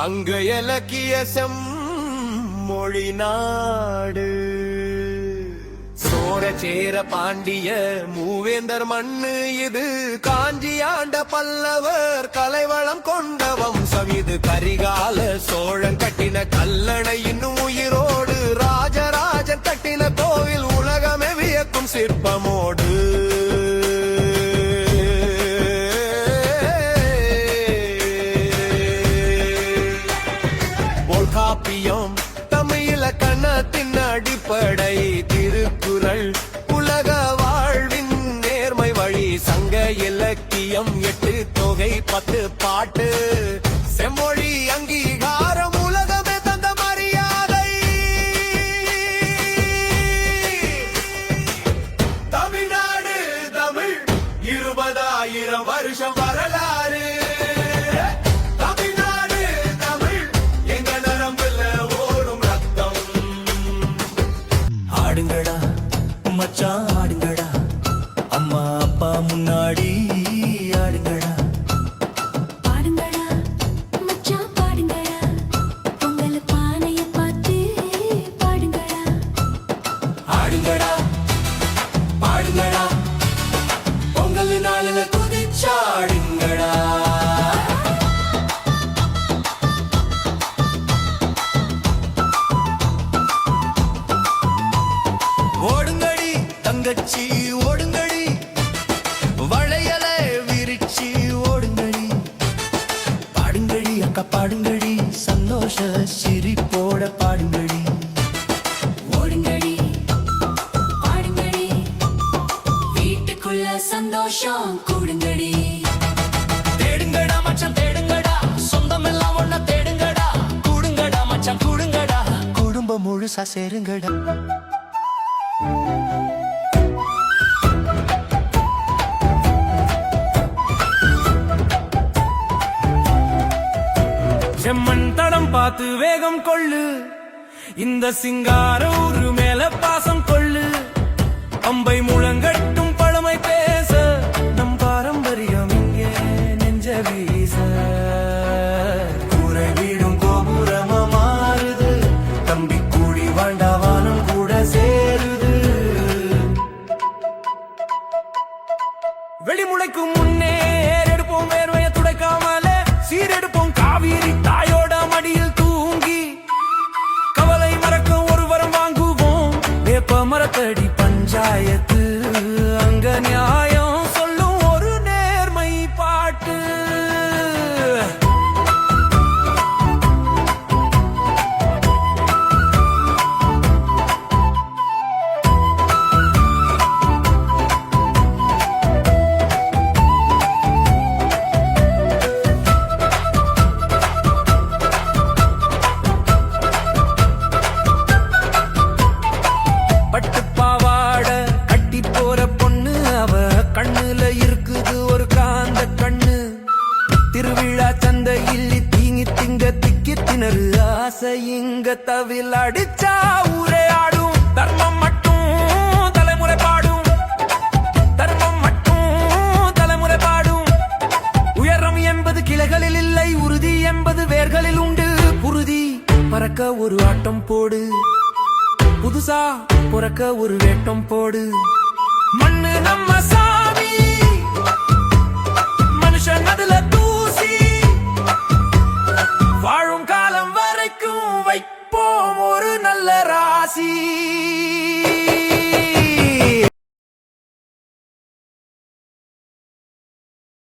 சங்க இலக்கிய செம்மொழி நாடு. சோர சேர பாண்டிய மூவேந்தர் மண்ணு இது, காஞ்சி ஆண்ட பல்லவர் கலைவளம் கொண்ட வம்சம் இது. கரிகால சோழன் கட்டின கல்லணை இன்னும் உயிரோடு, ராஜராஜன் கட்டின கோவில் உலகமே வியக்கும் சிற்பமோடு. காப்பியம் தமிழ கண்ணத்தின் அடிப்படை, திருக்குறள் உலக வாழ்வின் நேர்மை வழி. சங்க இலக்கியம் 8 தொகை 10 பாட்டு, செம்மொழி அங்கீகாரம் உலகமே தந்த மரியாதை. தமிழ்நாடு தமிழ் 20,000 வருஷம் வரலாறு. ஆடுங்கடா மச்சான் ஆடுங்கடா, அம்மா அப்பா முன்னாடி ஆடுங்கடா. பாடுங்கடா மச்சான் பாடுங்கடா, பொங்கல் பானைய பார்த்து பாடுங்கடா. ஆடுங்கடா பாடுங்கடா, பொங்கல் நாளில குதிச்சாடுங்கடா. ஓடுங்கடி தங்கச்சி ஓடுங்கடி, வளையல விரிச்சி ஓடுங்கடி. பாடுங்கடி அக்கா பாடுங்கடி, சந்தோஷ சிரிப்போட பாடுங்கடி. ஓடுங்கடி பாடுங்கடி, வீட்டுக்குள்ள சந்தோஷம் கூடுங்கடி. தேடுங்கடா மச்சான் தேடுங்கடா, சொந்தம் எல்லாம் ஒண்ணா தேடுங்கடா. கூடுங்கடா மச்சான் கூடுங்கடா, குடும்பம் முழுசா சேருங்கடா. செம்மண் தடம் பார்த்து வேகம் கொள்ளு, இந்த சிங்கார ஊரு மேல பாசம் கொள்ளு. அம்பை முழங்கட்டும் பழமை பேச, நம் பாரம்பரியம் இங்கே நெஞ்ச வீச. கூரை வீடும் கோபுரமா மாறுது, தம்பி கூடி வாண்டாவானம் கூட சேருது. வெளிமுளைக்கும் முன்னே எடுப்போம் வேர்வைய துடைக்காமலே, சீரெடுப்போம் காவிரி தாயோட மடியில் தூங்கி. கவலை மறக்க ஒரு வரம் வாங்குவோம், வேப்ப மரத்தடி பஞ்சாயத்து. அங்க நியாயம் சொல்லும் ஒரு நேர்மை பாட்டு. பட்டு பாவாட கட்டி போற பொண்ணு, அவ கண்ணுல இருக்குது ஒரு காந்த கண்ணு. திருவிழா சந்தையில் தீங்கி திங்க திக்கி திணறு ஆசை இங்க தவில் அடிச்சா ஊரே ஆடும். தர்மம் மட்டும் தலைமுறை பாடும், தர்மம் மட்டும் தலைமுறை பாடும். உயரம் என்பது கிளைகளில் இல்லை, உறுதி என்பது வேர்களில் உண்டு. குருதி பறக்க ஒரு ஆட்டம் போடு, புதுசா பிறக்க ஒரு வேட்டம் போடு. மண்ணு நம்ம சாமி, மனுஷன் அதுல தூசி. வாழும் காலம் வரைக்கும் வைப்போம் ஒரு நல்ல ராசி.